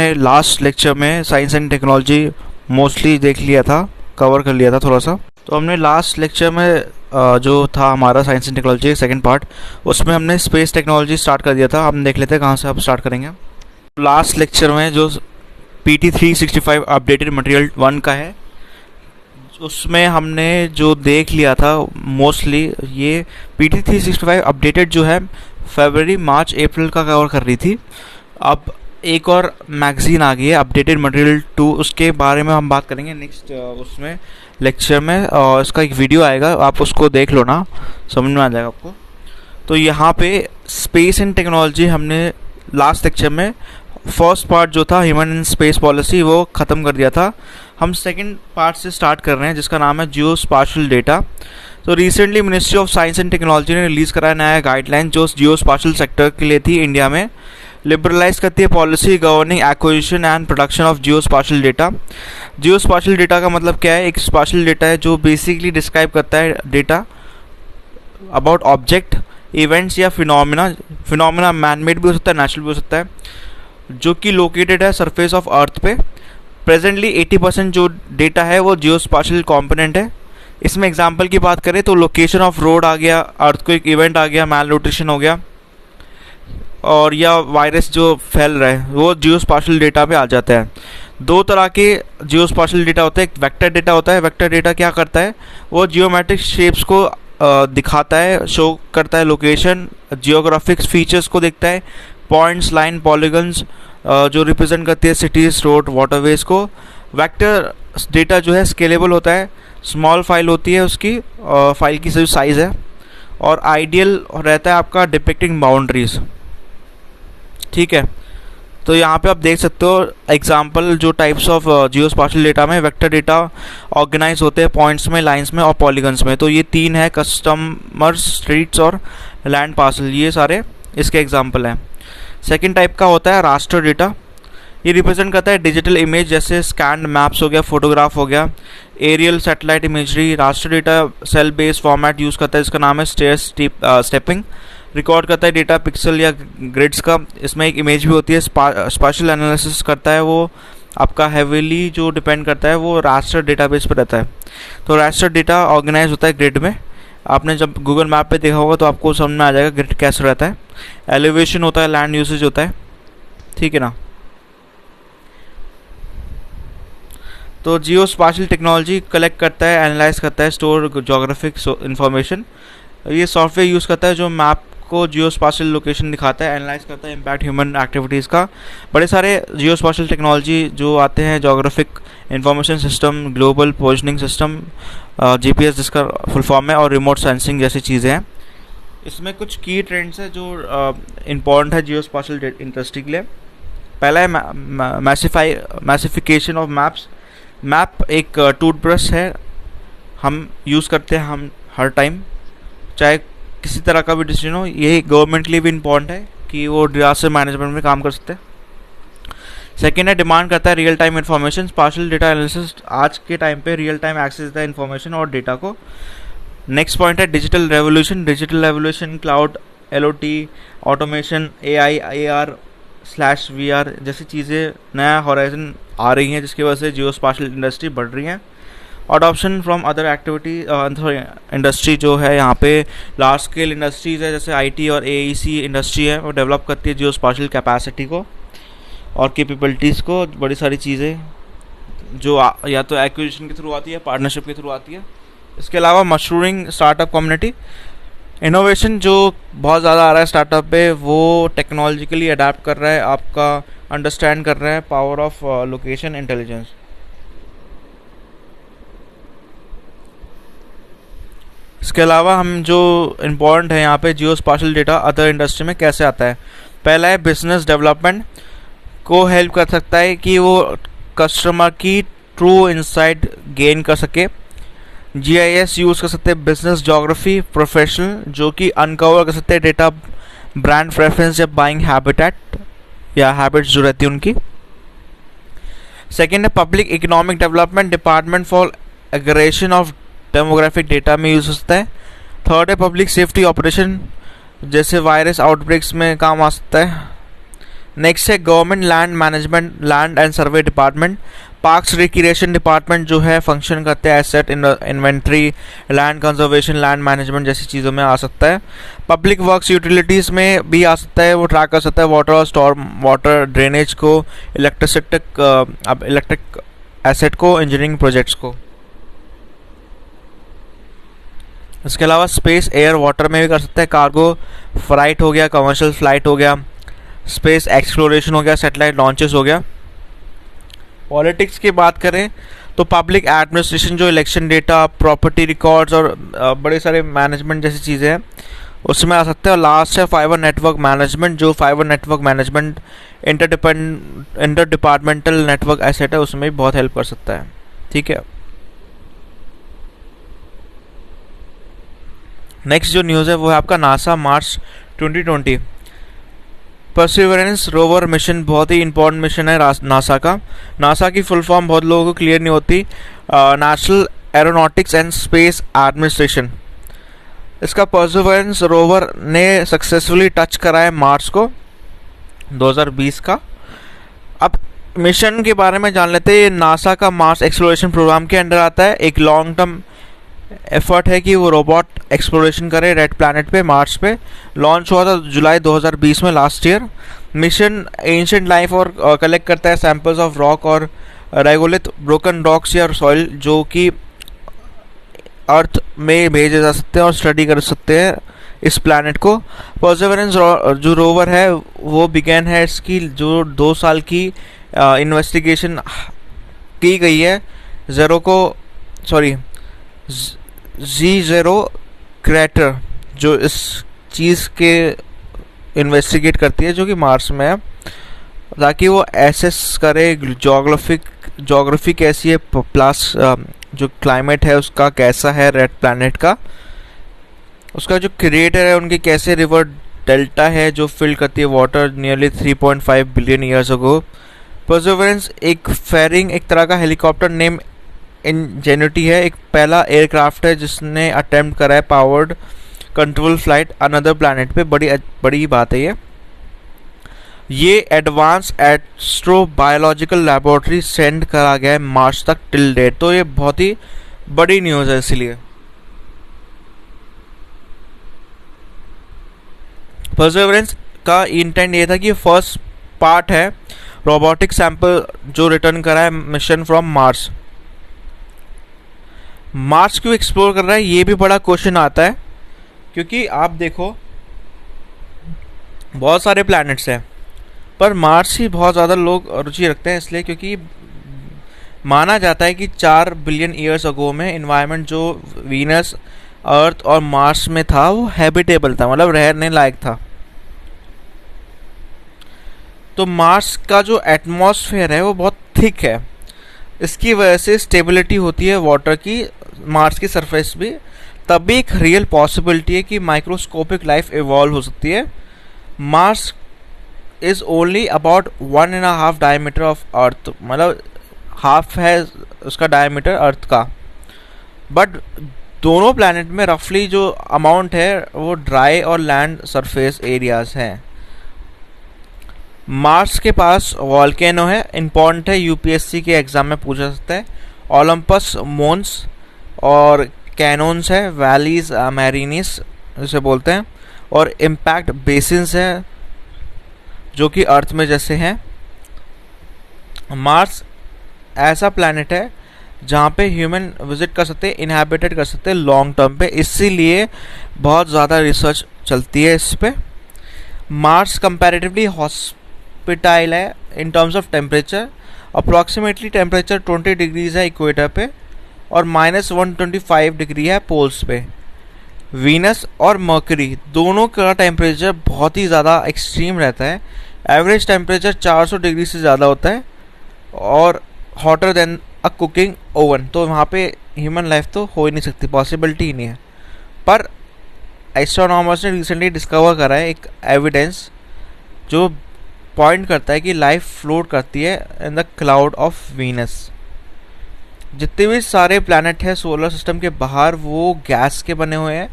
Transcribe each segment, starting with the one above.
हमने last lecture में science and technology mostly देख लिया था, कवर कर लिया था थोड़ा सा। तो हमने लास्ट लेक्चर में जो था हमारा science and technology second part, उसमें हमने स्पेस टेक्नोलॉजी स्टार्ट कर दिया था। हम देख लेते हैं कहाँ से आप स्टार्ट करेंगे। लास्ट लेक्चर में जो PT 365 अपडेटेड मटेरियल 1 का है, उसमें हमने जो देख लिया था मोस्टली ये PT 365 अपडेटेड जो है फरवरी मार्च अप्रैल का कवर कर रही थी। अब एक और मैगज़ीन आ गई है अपडेटेड मटेरियल 2, उसके बारे में हम बात करेंगे नेक्स्ट उसमें लेक्चर में, और इसका एक वीडियो आएगा, आप उसको देख लो ना, समझ में आ जाएगा आपको। तो यहाँ पे स्पेस एंड टेक्नोलॉजी हमने लास्ट लेक्चर में फर्स्ट पार्ट जो था ह्यूमन एंड स्पेस पॉलिसी वो ख़त्म कर दिया था। हम सेकंड पार्ट से स्टार्ट कर रहे हैं जिसका नाम है जियो स्पाशियल डेटा। तो recently ministry of science and technology ने रिलीज़ कराया नया गाइडलाइन जो जियो स्पाशियल सेक्टर के लिए थी इंडिया में। लिबरलाइज करती है policy governing acquisition and production of geospatial data. Geospatial data का मतलब क्या है? एक स्पाशियल डेटा है जो बेसिकली डिस्क्राइब करता है डेटा अबाउट ऑब्जेक्ट, इवेंट्स या फिनोमिना मैन मेड भी हो सकता है, नेचुरल भी हो सकता है, जो कि लोकेटेड है सरफेस ऑफ अर्थ पे। प्रेजेंटली 80% जो डेटा है वो जियो स्पाशियल कॉम्पोनेंट है। इसमें एग्जांपल की बात करें तो लोकेशन ऑफ रोड आ गया, अर्थक्वेक इवेंट आ गया, मैल न्यूट्रिशन हो गया, और या वायरस जो फैल रहा है वो जियो स्पाशियल डेटा पे आ जाता है। दो तरह के जियो स्पाशियल डेटा होता है, एक वेक्टर डेटा होता है। वेक्टर डेटा क्या करता है? वो जियोमेट्रिक शेप्स को दिखाता है, शो करता है लोकेशन, जियोग्राफिक्स फीचर्स को देखता है, पॉइंट्स, लाइन, पॉलीगन्स जो रिप्रेजेंट करती है सिटीज़, रोड, वाटरवेज को। वेक्टर डेटा जो है स्केलेबल होता है, स्मॉल फाइल होती है उसकी, फाइल की जो साइज़ है, और आइडियल रहता है आपका डिपिक्टिंग बाउंड्रीज। ठीक है, तो यहाँ पे आप देख सकते हो एग्जांपल जो types of geospatial data में वेक्टर डेटा ऑर्गेनाइज होते हैं पॉइंट्स में, लाइंस में और पॉलीगन्स में। तो ये तीन है, कस्टमर्स, स्ट्रीट्स और लैंड पार्सल, ये सारे इसके एग्जांपल हैं। सेकंड टाइप का होता है रास्टर डेटा। ये रिप्रेजेंट करता है डिजिटल इमेज, जैसे स्कैन्ड मैप्स हो गया, फोटोग्राफ हो गया, aerial satellite imagery. Raster data cell based format use करता है, इसका नाम है स्टेयर स्टेपिंग। रिकॉर्ड करता है डेटा पिक्सल या ग्रिड्स का। इसमें एक इमेज भी होती है। स्पेशल एनालिसिस करता है, वो आपका हैवीली जो डिपेंड करता है वो रास्टर डेटाबेस पर रहता है। तो रास्टर डेटा ऑर्गेनाइज होता है ग्रिड में। आपने जब गूगल मैप पे देखा होगा तो आपको समझ में आ जाएगा ग्रिड कैसे रहता है। एलिवेशन होता है, लैंड यूसेज होता है, ठीक है ना। तो जियो स्पाशियल टेक्नोलॉजी कलेक्ट करता है, एनालाइज करता है, स्टोर जोग्राफिक इन्फॉर्मेशन। ये सॉफ्टवेयर यूज़ करता है जो मैप को जियो स्पाशियल लोकेशन दिखाता है, एनालाइज करता है इम्पैक्ट ह्यूमन एक्टिविटीज़ का। बड़े सारे जियो स्पाशियल टेक्नोलॉजी जो आते हैं, geographic information system, global positioning system, GPS जिसका फुल फॉर्म है, और रिमोट सेंसिंग जैसी चीज़ें हैं। इसमें कुछ की ट्रेंड्स हैं जो इम्पॉर्टेंट है जियो स्पाशियल इंडस्ट्री के लिए। पहला है मैसिफिकेशन ऑफ मैप्स। मैप एक टूथब्रश है, हम यूज़ करते हैं हम हर टाइम, चाहे किसी तरह का भी डिसीजन हो। ये गवर्नमेंट के लिए भी इम्पॉर्टेंट है कि वो डिजास्टर मैनेजमेंट में काम कर सकते हैं। सेकेंड है डिमांड करता है real time information. Spatial data analysis आज के टाइम पे रियल टाइम एक्सेस देता है इन्फॉर्मेशन और डेटा को। नेक्स्ट पॉइंट है digital revolution. Digital revolution cloud, LOT, automation, AI, AR/VR जैसी चीज़ें नया हॉराइजन आ रही हैं, जिसकी वजह से जियो स्पाशियल इंडस्ट्री बढ़ रही है। Adoption from other activity industry जो है यहाँ पे लार्ज स्केल इंडस्ट्रीज़ है, जैसे IT और AEC इंडस्ट्री है, वो डेवलप करती है जियो स्पाशियल कैपेसिटी को और कैपेबिलिटीज़ को। बड़ी सारी चीज़ें जो या तो एक्विजिशन के थ्रू आती है, पार्टनरशिप के थ्रू आती है। इसके अलावा मशरूरिंग स्टार्टअप कम्युनिटी, इनोवेशन जो बहुत ज़्यादा आ रहा है स्टार्टअप पे, वो टेक्नोलॉजिकली अडेप्ट कर रहा है, आपका अंडरस्टैंड कर रहा है पावर ऑफ लोकेशन इंटेलिजेंस। इसके अलावा हम जो इम्पोर्टेंट है यहाँ पे जियो स्पाशियल डेटा अदर इंडस्ट्री में कैसे आता है। पहला है बिजनेस डेवलपमेंट को हेल्प कर सकता है कि वो कस्टमर की ट्रू इंसाइट गेन कर सके। GIS यूज़ कर सकते हैं बिजनेस ज्योग्राफी प्रोफेशनल, जो कि अनकवर कर सकते हैं डेटा, ब्रांड प्रेफरेंस या बाइंग हैबिटेट या हैबिट्स जो रहती है उनकी। सेकेंड है public economic development, department for aggregation of demographic data में यूज़ हो सकता है। थर्ड है पब्लिक सेफ्टी ऑपरेशन, जैसे वायरस आउटब्रेक्स में काम आ सकता है। नेक्स्ट है government land management, land and survey department. Parks recreation department जो है फंक्शन करते हैं asset inventory, land conservation, land management जैसी चीज़ों में आ सकता है। पब्लिक वर्क्स यूटिलिटीज़ में भी आ सकता है, वो ट्रैक कर सकता है वाटर और स्टॉर्म वाटर ड्रेनेज को, इलेक्ट्रिक एसेट को, इंजीनियरिंग प्रोजेक्ट्स को। इसके अलावा स्पेस, एयर, वाटर में भी कर सकते हैं। कार्गो फ्लाइट हो गया, कमर्शियल फ्लाइट हो गया, स्पेस एक्सप्लोरेशन हो गया, सैटेलाइट लॉन्चेस हो गया। पॉलिटिक्स की बात करें तो पब्लिक एडमिनिस्ट्रेशन, जो इलेक्शन डेटा, प्रॉपर्टी रिकॉर्ड्स और बड़े सारे मैनेजमेंट जैसी चीज़ें हैं उसमें आ सकते हैं। और लास्ट है फाइबर नेटवर्क मैनेजमेंट, जो fibre network management inter departmental network asset है, उसमें भी बहुत हेल्प कर सकता है। ठीक है, नेक्स्ट जो न्यूज़ है वो है आपका नासा मार्च 2020 परसिवरेंस रोवर मिशन। बहुत ही इंपॉर्टेंट मिशन है नासा का। नासा की फुल फॉर्म बहुत लोगों को क्लियर नहीं होती, national aeronautics and space administration. इसका परसिवरेंस रोवर ने सक्सेसफुली टच करा है मार्स को 2020 का। अब मिशन के बारे में जान लेते हैं। नासा का मार्स एक्सप्लोरेशन प्रोग्राम के अंडर आता है। एक लॉन्ग टर्म एफर्ट है कि वो रोबोट एक्सप्लोरेशन करे रेड प्लैनेट पे, मार्स पे। लॉन्च हुआ था जुलाई 2020 में, last year. Mission ancient life और कलेक्ट करता है सैंपल्स ऑफ रॉक और रेगोलिथ ब्रोकन रॉक्स या सॉइल जो कि अर्थ में भेजे जा सकते हैं और स्टडी कर सकते हैं इस प्लैनेट को। परसिवरेंस जो रोवर है वो बिगेन है, इसकी जो 2 साल की इन्वेस्टिगेशन की गई है Z0 क्रेटर, जो इस चीज़ के इन्वेस्टिगेट करती है जो कि मार्स में है, ताकि वो एसेस करे जोग्राफी कैसी है, प्लस जो क्लाइमेट है उसका कैसा है रेड प्लैनेट का, उसका जो क्रिएटर है उनके कैसे रिवर डेल्टा है जो फिल करती है water nearly 3.5 billion years ago. Perseverance एक फेरिंग, एक तरह का हेलीकॉप्टर नेम इंजेन्युटी है, एक पहला एयरक्राफ्ट है जिसने अटेम्प्ट करा है powered control flight another planet पे। बड़ी बात है ये एडवांस एस्ट्रोबायोलॉजिकल लैबोरेटरी सेंड करा गया है मार्च तक टिल डेट। तो ये बहुत ही बड़ी न्यूज़ है। इसलिए परसिवरेंस का इंटेंट ये था कि फर्स्ट पार्ट है रोबोटिक सैंपल जो रिटर्न करा है मिशन फ्रॉम मार्स। मार्स क्यों एक्सप्लोर कर रहा है, ये भी बड़ा क्वेश्चन आता है, क्योंकि आप देखो बहुत सारे प्लैनेट्स हैं पर मार्स ही बहुत ज़्यादा लोग रुचि रखते हैं, इसलिए क्योंकि माना जाता है कि 4 बिलियन ईयर्स अगो में इन्वायरमेंट जो वीनस, अर्थ और मार्स में था वो हैबिटेबल था, मतलब रहने लायक था। तो मार्स का जो एटमॉस्फेयर है वो बहुत थिक है, इसकी वजह से स्टेबिलिटी होती है वाटर की मार्स की सरफेस भी। तब भी एक रियल पॉसिबिलिटी है कि माइक्रोस्कोपिक लाइफ इवॉल्व हो सकती है। Mars is only about 1.5 diameter of earth, मतलब हाफ है उसका डायमीटर अर्थ का। बट दोनों प्लैनेट में रफली जो अमाउंट है वो ड्राई और लैंड सरफेस एरियाज हैं। मार्स के पास वॉल्केनो है, इम्पॉर्टेंट है, यूपीएससी के एग्जाम में पूछा सकता है। ओलंपस मोन्स और कैनोन्स है, वैलीज मैरिनिस इसे बोलते हैं, और इम्पैक्ट बेसिन्स है जो कि अर्थ में जैसे हैं। मार्स ऐसा प्लैनेट है जहाँ पे ह्यूमन विजिट कर सकते हैं, इनहैबिटेड कर सकते हैं लॉन्ग टर्म पे, इसीलिए बहुत ज़्यादा रिसर्च चलती है इस पे। मार्स कंपैरेटिवली हॉस्पिटाइल है in terms of temperature. Approximately temperature 20 degrees है इक्वेटर पे और -125 डिग्री है पोल्स पे। वीनस और मर्करी दोनों का टेम्परेचर बहुत ही ज़्यादा एक्सट्रीम रहता है। एवरेज टेम्परेचर 400 डिग्री से ज़्यादा होता है और हॉटर देन अ कुकिंग ओवन। तो वहाँ पे ह्यूमन लाइफ तो हो ही नहीं सकती, पॉसिबिलिटी ही नहीं है। पर एस्ट्रोनॉमर्स ने रिसेंटली डिस्कवर करा है एक एविडेंस जो पॉइंट करता है कि लाइफ फ्लोट करती है in the cloud of Venus. जितने भी सारे प्लैनेट हैं सोलर सिस्टम के बाहर वो गैस के बने हुए हैं।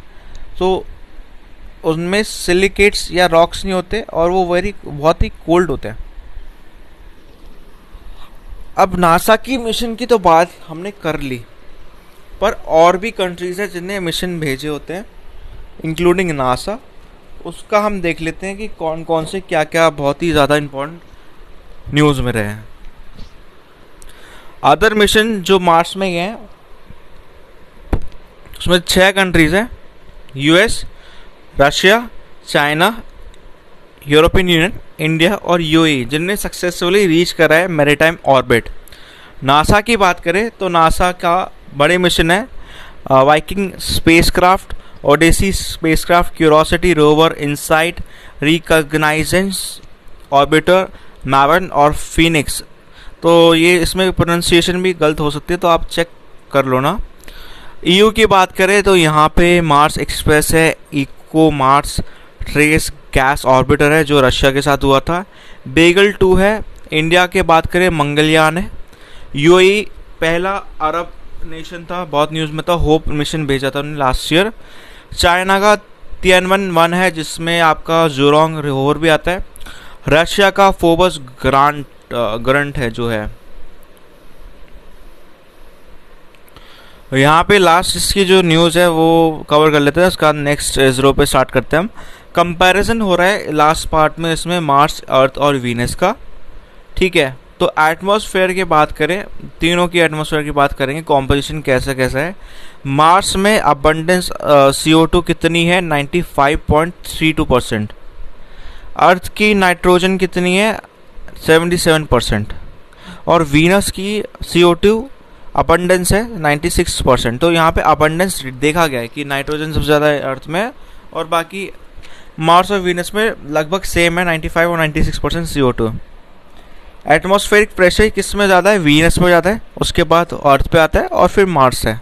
तो उनमें सिलिकेट्स या रॉक्स नहीं होते और वो बहुत ही कोल्ड होते हैं। अब नासा की मिशन की तो बात हमने कर ली, पर और भी कंट्रीज़ है जिनने मिशन भेजे होते हैं इंक्लूडिंग नासा। उसका हम देख लेते हैं कि कौन कौन से क्या क्या बहुत ही ज़्यादा इम्पोर्टेंट न्यूज़ में रहे हैं। अदर मिशन जो मार्स में गए हैं उसमें 6 कंट्रीज़ हैं, US, Russia, China, European union, India और यूएई, जिनने सक्सेसफुली रीच करा है मैरीटाइम ऑर्बिट। नासा की बात करें तो नासा का बड़े मिशन है Viking spacecraft, Odyssey spacecraft, Curiosity rover, InSight, reconnaissance orbiter, MAVEN और फिनिक्स। तो ये इसमें प्रोनाउंसिएशन भी गलत हो सकती है, तो आप चेक कर लो ना। ईयू की बात करें तो यहाँ पे मार्स एक्सप्रेस है, ExoMars trace gas orbiter है जो रशिया के साथ हुआ था, बेगल 2 है। इंडिया के बात करें मंगलयान है। यूएई पहला अरब नेशन था, बहुत न्यूज़ में था, होप मिशन भेजा था उन्होंने लास्ट ईयर। चाइना का तियानवन है जिसमें आपका जुरोंग रोवर भी आता है। रशिया का फोबस ग्रंट है जो है। यहाँ पे लास्ट इसकी जो न्यूज़ है वो कवर कर लेते हैं, उसका नेक्स्ट इसरो पे स्टार्ट करते हैं हम। कंपैरिजन हो रहा है लास्ट पार्ट में इसमें मार्स, अर्थ और वीनस का, ठीक है। तो एटमॉस्फेयर की बात करें, तीनों की एटमॉस्फेयर की बात करेंगे, कॉम्पोजिशन कैसा कैसा है। मार्स में अबंडेंस CO2 कितनी है, 95.32%। अर्थ की नाइट्रोजन कितनी है, 77%। और वीनस की CO2 अबंडेंस है 96%। तो यहाँ पे अबंडेंस देखा गया है कि नाइट्रोजन सबसे ज़्यादा है अर्थ में, और बाकी मार्स और वीनस में लगभग सेम है, 95 और 96% CO2। एटमॉस्फेरिक प्रेशर किस में ज़्यादा है, वीनस में ज़्यादा है, उसके बाद अर्थ पे आता है और फिर मार्स है।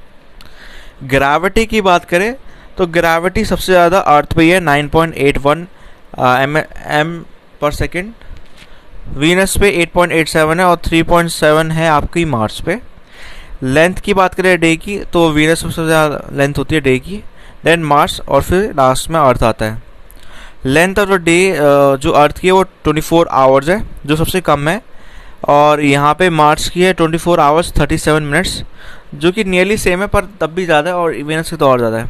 ग्रेविटी की बात करें तो ग्रेविटी सबसे ज़्यादा अर्थ पे है, 9.81 m/s। वीनस पे 8.87 है और 3.7 है आपकी मार्स पे। लेंथ की बात करें डे की तो वीनस सबसे ज़्यादा लेंथ होती है डे की, देन मार्स और फिर लास्ट में अर्थ आता है। लेंथ ऑफ द डे जो अर्थ की है वो 24 आवर्स है जो सबसे कम है, और यहाँ पे मार्स की है 24 आवर्स 37 मिनट्स जो कि नियरली सेम है, पर तब भी ज़्यादा है, और वीनस की तो और ज़्यादा है।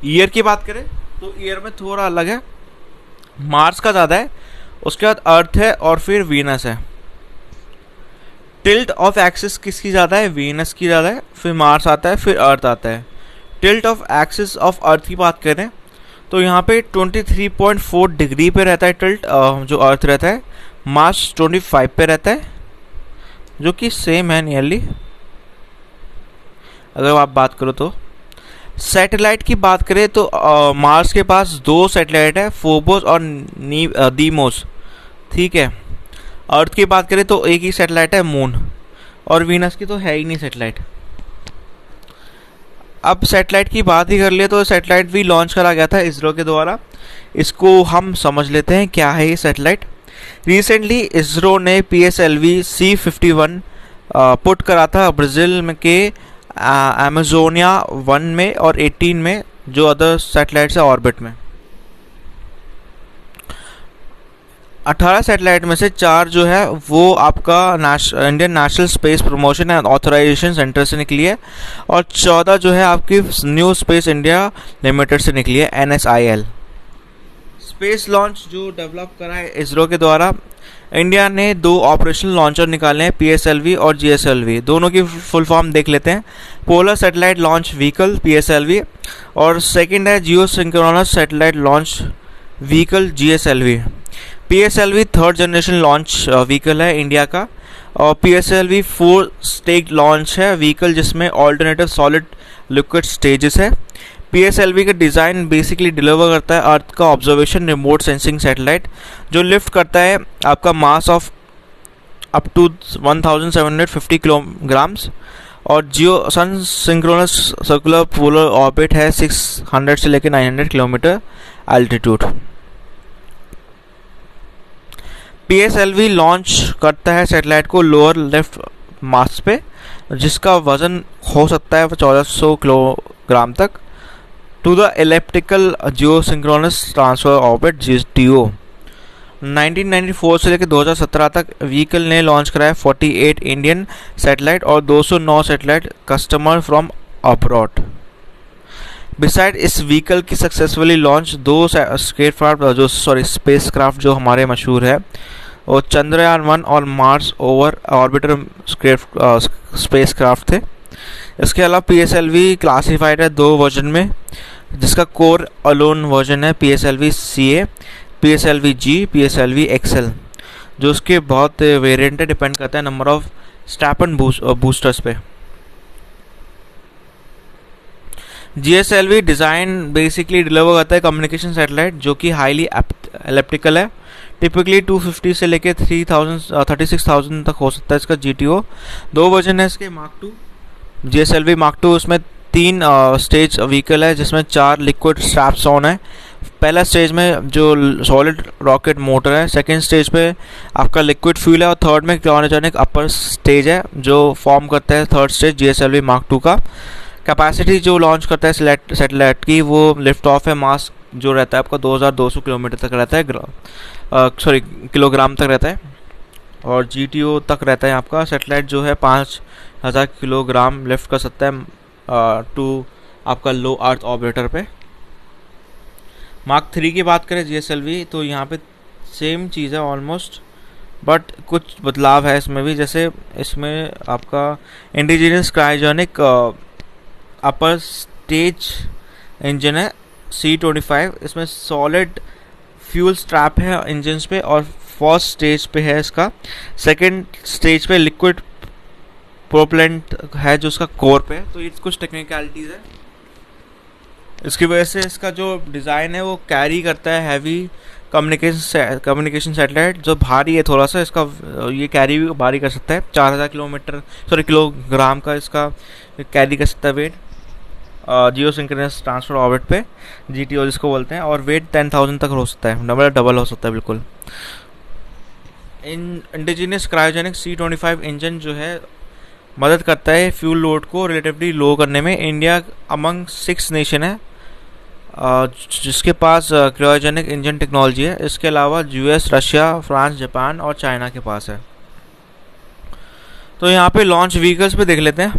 ईयर की बात करें तो ईयर में थोड़ा अलग है, मार्स का ज़्यादा है, उसके बाद अर्थ है और फिर वीनस है। टिल्ट ऑफ एक्सिस किसकी ज़्यादा है, वीनस की ज़्यादा है, फिर मार्स आता है, फिर अर्थ आता है। Tilt of axis of earth की बात करें तो यहाँ पे 23.4 डिग्री पे रहता है टिल्ट जो अर्थ रहता है, मार्स 25 पे रहता है जो कि सेम है नियरली अगर आप बात करो तो। सैटेलाइट की बात करें तो मार्स के पास 2 सैटेलाइट है, फोबोस और दीमोस, ठीक है। अर्थ की बात करें तो एक ही सैटेलाइट है, मून, और वीनस की तो है ही नहीं सैटेलाइट। अब सैटेलाइट की बात ही कर ले तो सैटेलाइट भी लॉन्च करा गया था इसरो के द्वारा। इसको हम समझ लेते हैं क्या है ये सैटेलाइट। रिसेंटली इसरो ने PSLV C51 पुट करा था ब्राज़ील में के अमेजोनिया 1 में और 18 में, जो अदर सैटेलाइट्स है ऑर्बिट में। 18 सैटेलाइट में से 4 जो है वो आपका Indian National Space Promotion and Authorisation Centre से निकली है, और 14 जो है आपकी न्यू स्पेस इंडिया लिमिटेड से निकली है, NSIL। स्पेस लॉन्च जो डेवलप करा है इसरो के द्वारा, इंडिया ने 2 ऑपरेशनल लॉन्चर निकाले हैं, PSLV और GSLV। दोनों की फुल फॉर्म देख लेते हैं। Polar satellite launch vehicle PSLV, और सेकंड है geosynchronous satellite launch vehicle GSLV। PSLV 3rd generation launch vehicle है इंडिया का, और PSLV 4 स्टेज लॉन्च है व्हीकल जिसमें ऑल्टरनेटिव सॉलिड लिक्विड स्टेजेस है। PSLV का डिज़ाइन बेसिकली डिलीवर करता है अर्थ का ऑब्जर्वेशन रिमोट सेंसिंग सैटेलाइट, जो लिफ्ट करता है आपका mass of up to 1750 kilograms, और geo sun synchronous circular polar orbit है 600 से लेकर 900 किलोमीटर एल्टीट्यूड। PSLV लॉन्च करता है सैटेलाइट को लोअर लेफ्ट मास पे, जिसका वज़न हो सकता है 1400 किलोग्राम तक, to the elliptical geosynchronous transfer orbit (GTO). 1994 से लेकर 2017 तक व्हीकल ने लॉन्च कराया 48 इंडियन सैटेलाइट और 209 satellite customer from abroad. Beside इस व्हीकल की सक्सेसफुली लॉन्च दो स्पेसक्राफ्ट जो हमारे मशहूर है वो चंद्रयान 1 और मार्स ओवर ऑर्बिटर स्पेसक्राफ्ट थे। इसके अलावा PSLV क्लासिफाइड है दो वर्जन में, जिसका कोर अलोन वर्जन है PSLV CA, PSLV G, PSLV XL, जो उसके बहुत वेरिएंट डिपेंड करता है number of strap and boosters पे। GSLV डिज़ाइन बेसिकली डिलीवर करता है कम्युनिकेशन सैटेलाइट जो कि हाईली एलिप्टिकल है, टिपिकली 250 से लेके 36,000 तक हो सकता है इसका GTO। दो वर्जन है इसके, Mark 2 GSLV Mark 2, उसमें 3 स्टेज व्हीकल है जिसमें 4 लिक्विड स्ट्रैप्स ऑन है। पहला स्टेज में जो सॉलिड रॉकेट मोटर है, सेकेंड स्टेज पे आपका लिक्विड फ्यूल है और थर्ड में क्रायोजेनिक अपर स्टेज है जो फॉर्म करता है थर्ड स्टेज GSLV Mark 2 का। कैपेसिटी जो लॉन्च करता है सैटेलाइट की वो लिफ्ट ऑफ है, मास जो रहता है आपका 2200 किलोमीटर तक रहता है, किलोग्राम तक रहता है, और GTO तक रहता है आपका। सैटेलाइट जो है 5000 किलोग्राम लिफ्ट कर सकता है टू आपका लो अर्थ ऑर्बिटर पे। Mark 3 की बात करें GSLV तो यहाँ पे सेम चीज़ है ऑलमोस्ट, बट कुछ बदलाव है इसमें भी। जैसे इसमें आपका indigenous cryogenic upper stage engine है C25, इसमें सॉलिड फ्यूल स्ट्रैप है इंजन पे और फर्स्ट स्टेज पे है इसका। सेकंड स्टेज पे लिक्विड प्रोपेलेंट है जो उसका कोर पे, तो ये कुछ टेक्निकलिटीज़ है। इसकी वजह से इसका जो डिज़ाइन है वो कैरी करता है हैवी कम्युनिकेशन सैटेलाइट जो भारी है थोड़ा सा, इसका ये कैरी भी भारी कर सकता है। 4000 किलोग्राम का इसका कैरी कर सकता है वेट जियोसिंक्रोनस ट्रांसफर ऑर्बिट पे, GTO जिसको बोलते हैं, और वेट 10,000 तक हो सकता है, डबल हो सकता है बिल्कुल। इंडिजिनियस क्रायोजेनिक C25 इंजन जो है मदद करता है फ्यूल लोड को रिलेटिवली लो करने में। इंडिया अमंग 6 नेशन है जिसके पास क्रायोजेनिक इंजन टेक्नोलॉजी है। इसके अलावा US, रशिया, फ्रांस, जापान और चाइना के पास है। तो यहाँ पे लॉन्च व्हीकल्स पे देख लेते हैं।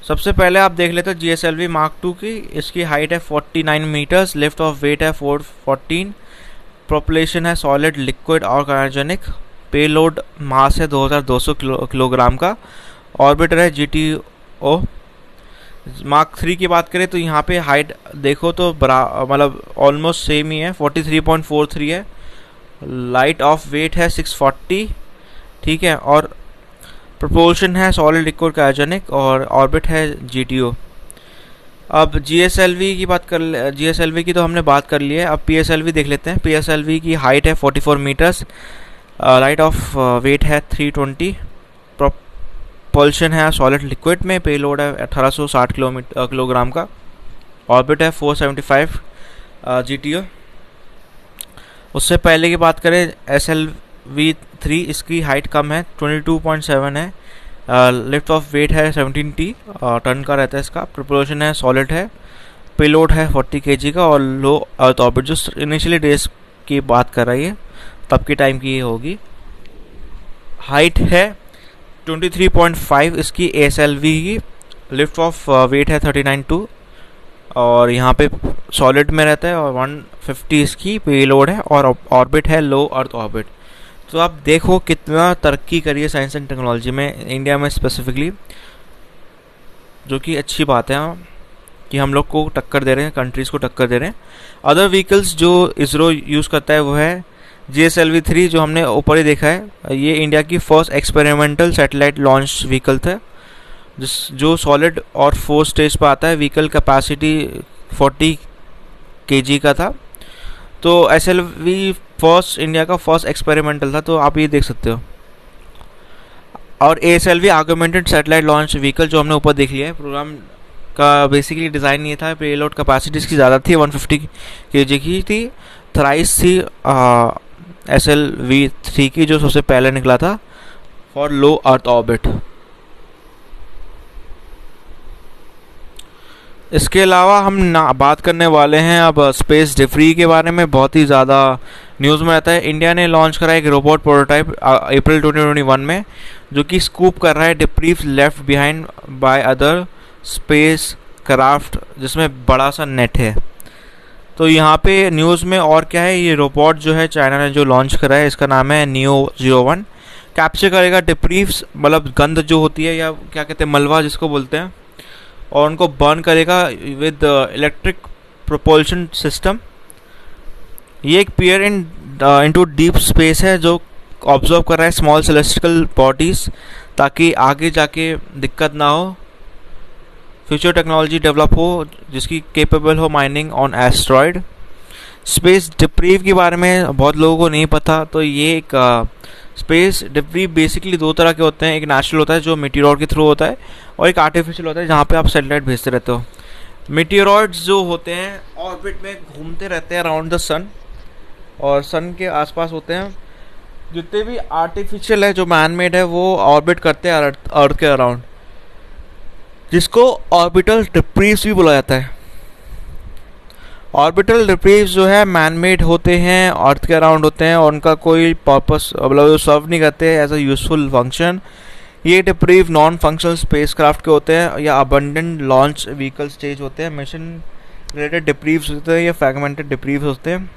सबसे पहले आप देख लेते हैं GSLV Mark 2 की। इसकी हाइट है 49 मीटर्स, लिफ्ट ऑफ वेट है 414, प्रोपलेशन है सॉलिड, लिक्विड और क्रायोजेनिक, पेलोड मास है 2200 किलोग्राम का, ऑर्बिटर है GTO। Mark 3 की बात करें तो यहाँ पे हाइट देखो तो मतलब ऑलमोस्ट सेम ही है, 43.43 है, लाइट ऑफ वेट है 640, ठीक है, और प्रोपोर्शन है सॉलिड, लिक्विड, क्रायोजेनिक, और ऑर्बिट है GTO। अब GSLV की तो हमने बात कर ली है। अब PSLV देख लेते हैं। PSLV की हाइट है 44 मीटर्स, लाइट ऑफ वेट है 320, प्रोपल्शन है सॉलिड लिक्विड में, पेलोड है 1860 किलोग्राम का, ऑर्बिट है 475 GTO। उससे पहले की बात करें SLV3, इसकी हाइट कम है, 22.7 है, लिफ्ट ऑफ वेट है 17 टन का रहता है इसका, प्रोपल्शन है सॉलिड है, पेलोड है 40 kg का, और लो अर्थ ऑर्बिट जो इनिशियली डेज की बात कर रही है तब के टाइम की ये होगी। हाइट है 23.5 इसकी SLV की, लिफ्ट ऑफ वेट है 39.2 और यहाँ पे सॉलिड में रहता है, और 150 इसकी पेलोड है, और ऑर्बिट है लो अर्थ ऑर्बिट। तो आप देखो कितना तरक्की करी है साइंस एंड टेक्नोलॉजी में इंडिया में स्पेसिफिकली, जो कि अच्छी बात है कि हम लोग को टक्कर दे रहे हैं, कंट्रीज़ को टक्कर दे रहे हैं। अदर व्हीकल्स जो इसरो यूज़ करता है वो है GSLV3 जो हमने ऊपर ही देखा है। ये इंडिया की first experimental satellite launch vehicle था जो सॉलिड और 4 स्टेज पर आता है। व्हीकल कैपेसिटी 40 kg का था। तो SLV इंडिया का फर्स्ट एक्सपेरिमेंटल था, तो आप ये देख सकते हो। और ASLV augmented satellite launch vehicle जो हमने ऊपर देख लिया है, प्रोग्राम का बेसिकली डिज़ाइन ये था। पेलोड कैपेसिटी इसकी ज़्यादा थी, 150 kg की थी। थ्राइस थी SLV3 की जो सबसे पहले निकला था फॉर लो अर्थ ऑर्बिट। इसके अलावा हम बात करने वाले हैं अब स्पेस डिब्री के बारे में। बहुत ही ज़्यादा न्यूज़ में रहता है। इंडिया ने लॉन्च करा एक रोबोट प्रोटोटाइप अप्रैल 2021 में, जो कि स्कूप कर रहा है debris left behind by other space craft, जिसमें बड़ा सा नेट है। तो यहाँ पे न्यूज़ में और क्या है, ये रोबोट जो है चाइना ने जो लॉन्च करा है, इसका नाम है NEO-01। कैप्चर करेगा डिब्रीज, मतलब गंद जो होती है या क्या कहते हैं, मलबा जिसको बोलते हैं, और उनको बर्न करेगा विद इलेक्ट्रिक प्रोपल्शन सिस्टम। ये एक पियर इनटू डीप स्पेस है जो ऑब्जर्व कर रहा है स्मॉल सेलेस्टिकल बॉडीज, ताकि आगे जाके दिक्कत ना हो, फ्यूचर टेक्नोलॉजी डेवलप हो जिसकी केपेबल हो mining on asteroid. Space debris के बारे में बहुत लोगों को नहीं पता। तो ये एक स्पेस डिब्रीज बेसिकली दो तरह के होते हैं। एक नेचुरल होता है जो मीटियोरॉइड के थ्रू होता है, और एक आर्टिफिशियल होता है जहाँ पे आप सैटेलाइट भेजते रहते हो। मीटियोरॉइड्स जो होते हैं ऑर्बिट में घूमते रहते हैं अराउंड द सन, और सन के आसपास होते हैं। जितने भी आर्टिफिशियल है जो मैन मेड है वो ऑर्बिट करते हैं अर्थ के अराउंड, जिसको ऑर्बिटल डिब्रीज भी बोला जाता है। ऑर्बिटल डिब्रीज जो है मैन मेड होते हैं, अर्थ के अराउंड होते हैं, और उनका कोई पर्पस मतलब सर्व नहीं करते एज अ यूजफुल फंक्शन। ये डिब्रीज नॉन फंक्शनल स्पेसक्राफ्ट के होते हैं या अबंडेंट लॉन्च व्हीकल स्टेज होते हैं। मिशन रिलेटेड डिब्रीज होते हैं या फ्रैगमेंटेड डिब्रीज होते हैं।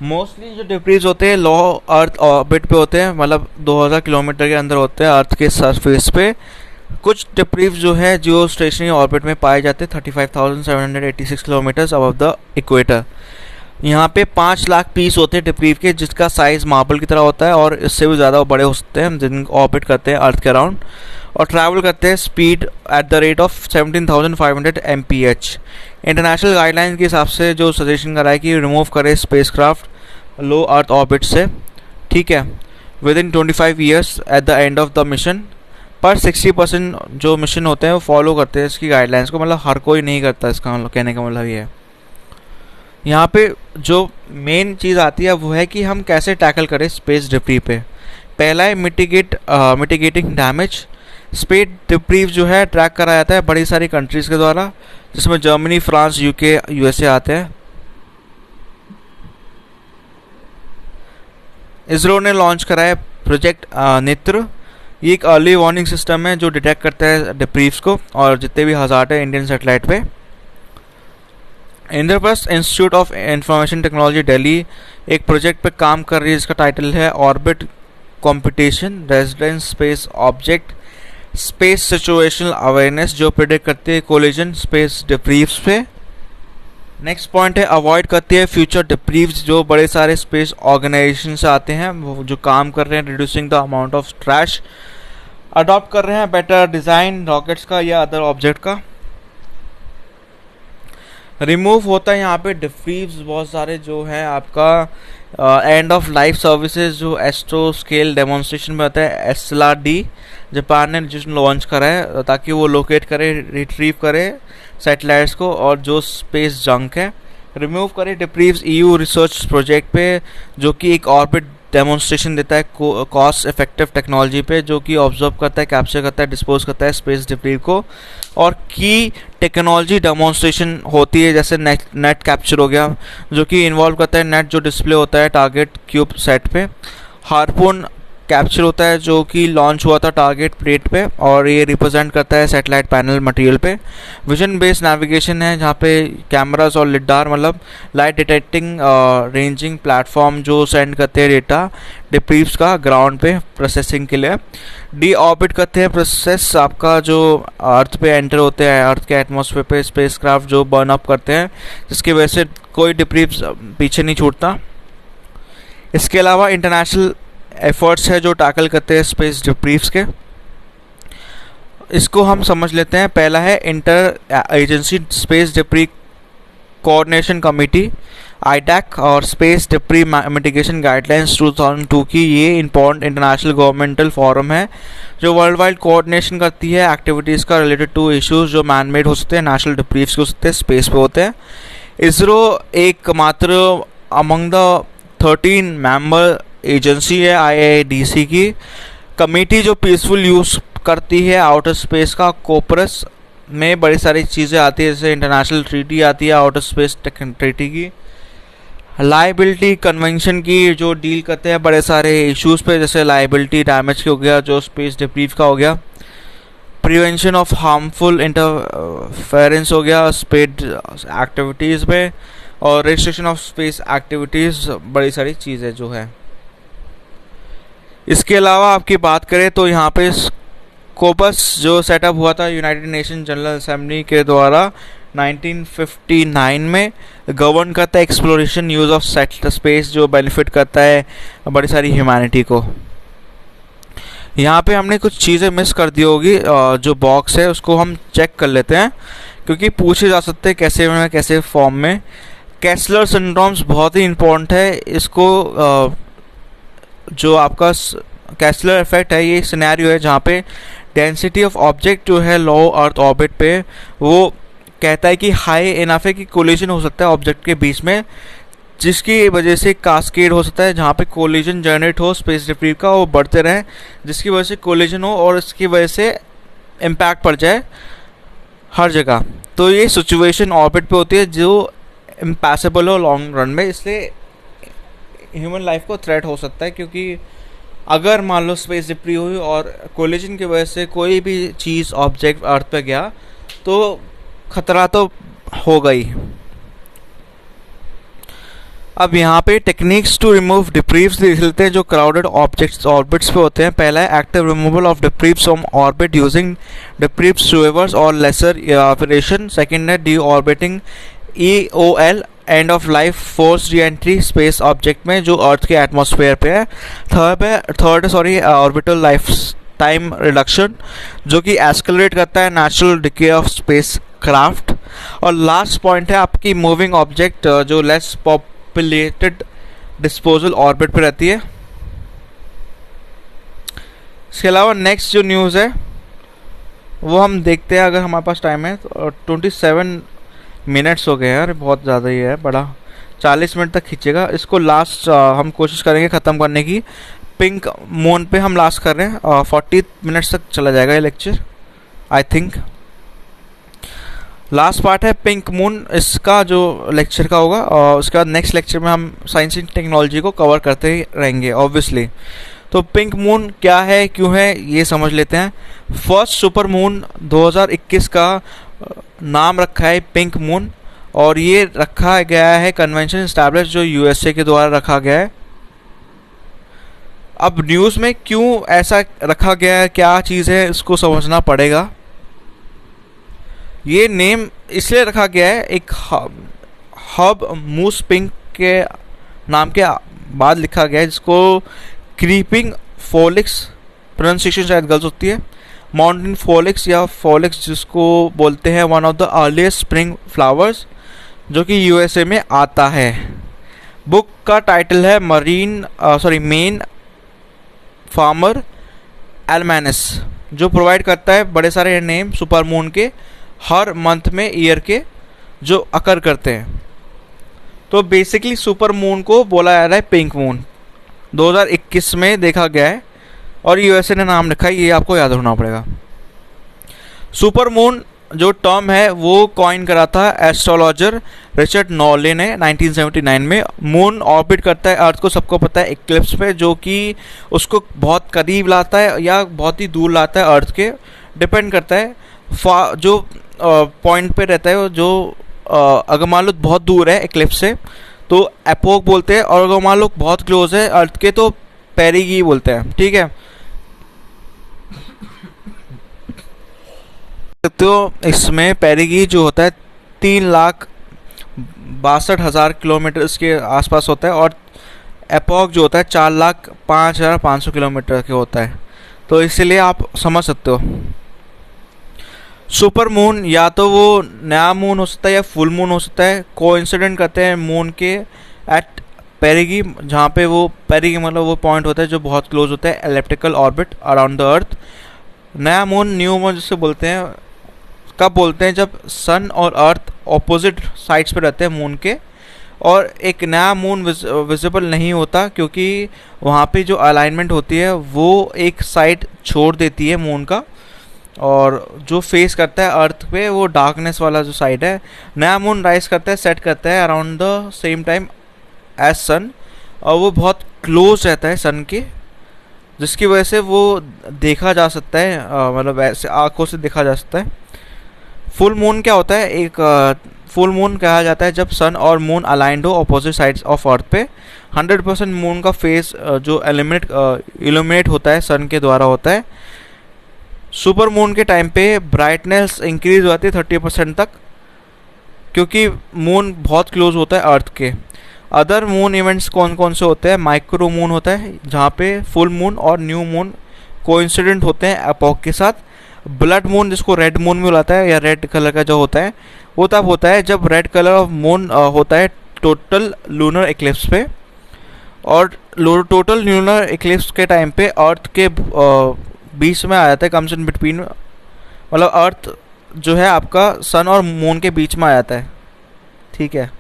मोस्टली जो डिब्रीज होते हैं लो अर्थ ऑर्बिट पे होते हैं, मतलब 2000 किलोमीटर के अंदर होते हैं अर्थ के सरफेस पे। कुछ डिब्रीज जो है जियो स्टेशनरी ऑर्बिट में पाए जाते हैं 35,786 किलोमीटर अबव द इक्वेटर। यहाँ पे 5 लाख पीस होते हैं डिब्रीज के, जिसका साइज मार्बल की तरह होता है, और इससे भी ज़्यादा बड़े हो सकते हैं, जिन ऑर्बिट करते हैं अर्थ के अराउंड और ट्रैवल करते हैं speed at the rate of 17,500 mph। International guideline के हिसाब से जो सजेशन करा है कि रिमूव करे स्पेसक्राफ्ट लो अर्थ ऑर्बिट से, ठीक है, with in 25 years at the end of the mission. पर 60% जो मिशन होते हैं वो फॉलो करते हैं इसकी गाइडलाइंस को, मतलब हर कोई नहीं करता। इसका कहने का मतलब ये है। यहाँ पे जो मेन चीज़ आती है वो है कि हम कैसे टैकल करें स्पेस डिब्रीज पे। पहला है मिटिगेटिंग डैमेज। स्पेस डिब्रीज जो है ट्रैक करा जाता है बड़ी सारी कंट्रीज़ के द्वारा, जिसमें जर्मनी, फ्रांस, UK, USA आते हैं। इसरो ने लॉन्च करा है प्रोजेक्ट नेत्र। ये एक अर्ली वार्निंग सिस्टम है जो डिटेक्ट करता है डिब्रीज को और जितने भी हज़ार्ड है इंडियन सैटेलाइट पे। Indraprastha institute of information technology Delhi एक प्रोजेक्ट पे काम कर रही है जिसका टाइटल है orbit computation residence space object space situational awareness, जो प्रिडिक्ट करती है कोलिजन स्पेस डिब्रीज पे। नेक्स्ट पॉइंट है अवॉइड करती है फ्यूचर डिब्रीज, जो बड़े सारे स्पेस ऑर्गेनाइजेशन से आते हैं वो जो काम कर रहे हैं reducing the amount of trash, adopt कर रहे हैं बेटर डिज़ाइन रॉकेट्स का या अदर ऑब्जेक्ट का। रिमूव होता है यहाँ पे डिब्रीज बहुत सारे जो है आपका एंड ऑफ लाइफ सर्विसेज, जो एस्ट्रो स्केल डेमोन्स्ट्रेशन में होता है SLRD जापान ने जिसने लॉन्च करा है ताकि वो लोकेट करे रिट्रीव करे सैटेलाइट्स को और जो स्पेस जंक है। रिमूव करे डिब्रीज EU रिसर्च प्रोजेक्ट पे, जो कि एक ऑर्बिट डेमोन्स्ट्रेशन देता है कॉस्ट इफेक्टिव टेक्नोलॉजी पे, जो कि ऑब्जर्व करता है, कैप्चर करता है, डिस्पोज करता है स्पेस डिब्रीज को। और की टेक्नोलॉजी डेमोन्स्ट्रेशन होती है जैसे नेट कैप्चर हो गया, जो कि इन्वॉल्व करता है नेट जो डिस्प्ले होता है टारगेट क्यूब सेट पे। हार्पून कैप्चर होता है जो कि लॉन्च हुआ था टारगेट प्लेट पे, और ये रिप्रेजेंट करता है सैटेलाइट पैनल मटेरियल पे। विजन बेस्ड नेविगेशन है जहाँ पे कैमरास और लिडार मतलब लाइट डिटेक्टिंग रेंजिंग प्लेटफॉर्म जो सेंड करते हैं डेटा डिब्रीज का ग्राउंड पे प्रोसेसिंग के लिए। डी ऑर्बिट करते हैं प्रोसेस आपका जो अर्थ पे एंटर होते हैं, अर्थ के एटमॉस्फेयर पे स्पेसक्राफ्ट जो बर्न अप करते हैं, जिसकी वजह से कोई डिब्रीज पीछे नहीं छूटता। इसके अलावा इंटरनेशनल एफर्ट्स है जो टैकल करते हैं स्पेस डिब्रीज के, इसको हम समझ लेते हैं। पहला है inter agency space debris coordination committee IDAC और स्पेस डिब्रीज मिटिगेशन गाइडलाइंस 2002 की। ये इंपॉर्टेंट इंटरनेशनल गवर्नमेंटल फोरम है जो वर्ल्ड वाइड कोऑर्डिनेशन करती है एक्टिविटीज़ का रिलेटेड टू इश्यूज जो मैन मेड हो सकते हैं, नेशनल डिब्रीज हो सकते हैं, स्पेस पे होते हैं। इसरो एक मात्र अमंग द 13 मेंबर एजेंसी है IIDC की। कमेटी जो पीसफुल यूज़ करती है आउटर स्पेस का कोपरस में बड़ी सारी चीज़ें आती है, जैसे इंटरनेशनल ट्रीटी आती है, आउटर स्पेस ट्रीटी की, लाइबिलिटी कन्वेंशन की, जो डील करते हैं बड़े सारे इश्यूज पे, जैसे लाइबिलिटी डैमेज की हो गया, जो स्पेस डिब्रीफ का हो गया, प्रिवेंशन ऑफ हार्मफुल इंटरफेरेंस हो गया स्पेस एक्टिविटीज़ में, और रजिस्ट्रेशन ऑफ स्पेस एक्टिविटीज़, बड़ी सारी चीज़ें जो है। इसके अलावा आपकी बात करें तो यहाँ पे स्कोपस जो सेटअप हुआ था यूनाइटेड नेशन जनरल असेंबली के द्वारा 1959 में, गवर्न करता है exploration use of settle space, जो बेनिफिट करता है बड़ी सारी ह्यूमैनिटी को। यहाँ पे हमने कुछ चीज़ें मिस कर दी होगी, जो बॉक्स है उसको हम चेक कर लेते हैं, क्योंकि पूछे जा सकते हैं कैसे फॉर्म में। केस्लर सिंड्रोम्स बहुत ही इम्पोर्टेंट है। इसको जो आपका केस्लर इफेक्ट है, ये सिनेरियो है जहाँ पे डेंसिटी ऑफ ऑब्जेक्ट जो है लो अर्थ ऑर्बिट पे, वो कहता है कि हाई इनफ है कि कोलिजन हो सकता है ऑब्जेक्ट के बीच में, जिसकी वजह से कास्केड हो सकता है, जहाँ पे कोलिजन जनरेट हो स्पेस डिब्रीफ का, वो बढ़ते रहे, जिसकी वजह से कोलिजन हो और इसकी वजह से इम्पैक्ट पड़ जाए हर जगह। तो ये सिचुएशन ऑर्बिट पे होती है जो इम्पॉसिबल हो लॉन्ग रन में, इसलिए ह्यूमन लाइफ को थ्रेट हो सकता है, क्योंकि अगर मान लो स्पेस डिब्रीफ हुई और कोलिजन की वजह से कोई भी चीज़ ऑब्जेक्ट अर्थ पे गया तो खतरा तो होगा ही। अब यहाँ पे टेक्निक्स टू रिमूव डिब्रीफ्स देख लेते हैं जो क्राउडेड ऑब्जेक्ट्स ऑर्बिट्स पे होते हैं। पहला है active removal of debris from orbit using debris reverse और लेसर इवापोरेशन। सेकंड है deorbiting EOL end of life force reentry space object में जो अर्थ के एटमॉस्फेयर पे है। Third orbital lifetime reduction जो कि एस्केलेट करता है natural decay of spacecraft. और लास्ट पॉइंट है आपकी मूविंग ऑब्जेक्ट जो लेस पॉपुलेटेड डिस्पोजल ऑर्बिट पे रहती है। इसके अलावा नेक्स्ट जो न्यूज़ है वो हम देखते हैं, अगर हमारे पास टाइम है तो 27 मिनट्स हो गए हैं यार, बहुत ज़्यादा ही है, बड़ा 40 मिनट तक खींचेगा इसको। लास्ट हम कोशिश करेंगे ख़त्म करने की। पिंक मून पे हम लास्ट कर रहे हैं, 40 मिनट्स तक चला जाएगा ये lecture I think. Last part है पिंक मून, इसका जो लेक्चर का होगा, और उसके बाद नेक्स्ट लेक्चर में हम साइंस एंड टेक्नोलॉजी को कवर करते ही रहेंगे ऑब्वियसली। तो पिंक मून क्या है, क्यों है, ये समझ लेते हैं। फर्स्ट सुपर मून 2021 का नाम रखा है पिंक मून, और ये रखा गया है कन्वेंशन एस्टैब्लिश जो USA के द्वारा रखा गया है। अब न्यूज़ में क्यों ऐसा रखा गया है, क्या चीज़ है, इसको समझना पड़ेगा। ये नेम इसलिए रखा गया है, एक हब मूस पिंक के नाम के बाद लिखा गया है, जिसको क्रीपिंग फोलिक्स, प्रोनाउंसिएशन शायद गलत होती है, माउंटेन फोलिक्स या फोलिक्स जिसको बोलते हैं, one of the earliest spring flowers जो कि USA में आता है। बुक का टाइटल है मेन फार्मर एलमैनस, जो प्रोवाइड करता है बड़े सारे नेम सुपर मून के हर मंथ में ईयर के जो अकर करते हैं। तो बेसिकली सुपर मून को बोला जा रहा है पिंक मून, 2021 में देखा गया है और USA ने नाम रखा है, ये आपको याद रखना पड़ेगा। सुपर मून जो टर्म है वो कॉइन करा था एस्ट्रोलॉजर रिचर्ड नॉले ने 1979 में। मून ऑर्बिट करता है अर्थ को, सबको पता है, इक्लिप्स पे, जो कि उसको बहुत करीब लाता है या बहुत ही दूर लाता है अर्थ के, डिपेंड करता है जो पॉइंट पे रहता है। जो अगर मान लो बहुत दूर है इक्लिप्स से तो एपोक बोलते हैं, और अगर मान लो बहुत क्लोज है अर्थ के तो पेरिगी बोलते हैं, ठीक है। तो इसमें पेरिगी जो होता है 3,62,000 किलोमीटर के आसपास होता है, और एपोक जो होता है 4,05,500 किलोमीटर के होता है। तो इसीलिए आप समझ सकते हो सुपर मून या तो वो नया मून हो सकता है या फुल मून हो सकता है। कोइंसिडेंट करते हैं मून के एट पेरिगी, जहाँ पे वो पेरिगी मतलब वो पॉइंट होता है जो बहुत क्लोज होता है elliptical orbit around the earth. नया मून, न्यू मून जिसे बोलते हैं, कब बोलते हैं, जब सन और अर्थ ऑपोजिट साइड्स पे रहते हैं मून के, और एक नया मून विजिबल नहीं होता क्योंकि वहाँ पे जो अलाइनमेंट होती है वो एक साइड छोड़ देती है मून का, और जो फेस करता है अर्थ पे वो डार्कनेस वाला जो साइड है। नया मून राइज करता है, सेट करता है around the same time as sun, और वो बहुत क्लोज रहता है सन के, जिसकी वजह से वो देखा जा सकता है, मतलब ऐसे आंखों से देखा जा सकता है। फुल मून क्या होता है? एक फुल मून कहा जाता है जब सन और मून अलाइंड हो अपोजिट साइड्स ऑफ अर्थ पे। 100% मून का फेस जो इल्यूमिनेट होता है सन के द्वारा होता है। सुपर मून के टाइम पे ब्राइटनेस इंक्रीज हो जाती है 30% तक, क्योंकि मून बहुत क्लोज होता है अर्थ के। अदर मून इवेंट्स कौन कौन से होते हैं? माइक्रो मून होता है जहाँ पे फुल मून और न्यू मून कोइंसिडेंट होते हैं एपॉक के साथ। ब्लड मून, जिसको रेड मून भी बुलाता है, या रेड कलर का जो होता है, वो तब होता है जब रेड कलर ऑफ मून होता है टोटल लूनर इक्लिप्स पे। और टोटल लूनर इक्लिप्स के टाइम पे अर्थ के बीच में आ जाता है, कम्स इन बिटवीन, मतलब अर्थ जो है आपका सन और मून के बीच में आ जाता है। ठीक है।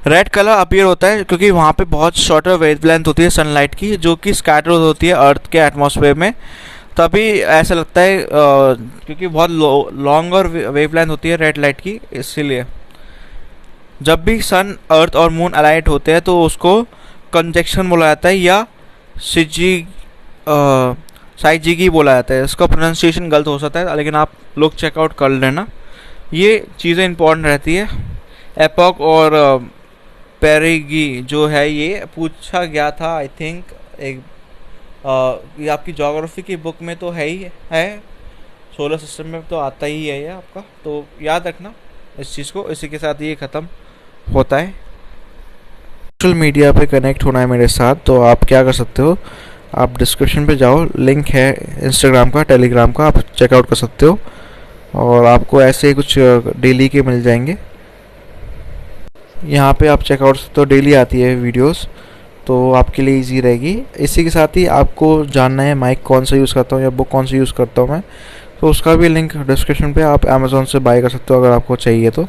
रेड कलर अपीयर होता है क्योंकि वहाँ पे बहुत शॉर्टर वेवलेंथ होती है सनलाइट की, जो कि स्कैटर होती है अर्थ के एटमॉस्फेयर में, तभी ऐसा लगता है क्योंकि बहुत लॉन्गर वेवलेंथ होती है रेड लाइट की, इसीलिए जब भी सन अर्थ और मून अलाइट होते हैं तो उसको कंजक्शन बोला जाता है, या साइजिगी बोला जाता है। इसका प्रोनाउंसिएशन गलत हो सकता है, लेकिन आप लोग चेकआउट कर लेना, ये चीज़ें इंपॉर्टेंट रहती है। एपॉक और पेरिगी जो है ये पूछा गया था, आई थिंक एक ये आपकी ज्योग्राफी की बुक में तो है ही है, सोलर सिस्टम में तो आता ही है ये आपका, तो याद रखना इस चीज़ को। इसी के साथ ये ख़त्म होता है। सोशल मीडिया पे कनेक्ट होना है मेरे साथ, तो आप क्या कर सकते हो, आप डिस्क्रिप्शन पे जाओ, लिंक है इंस्टाग्राम का, टेलीग्राम का, आप चेकआउट कर सकते हो, और आपको ऐसे ही कुछ डेली के मिल जाएंगे। यहाँ पे आप चेकआउट तो डेली आती है वीडियोस, तो आपके लिए इजी रहेगी। इसी के साथ ही आपको जानना है माइक कौन सा यूज़ करता हूँ या बुक कौन सी यूज़ करता हूँ मैं, तो उसका भी लिंक डिस्क्रिप्शन पे, आप अमेज़ॉन से बाय कर सकते हो अगर आपको चाहिए तो।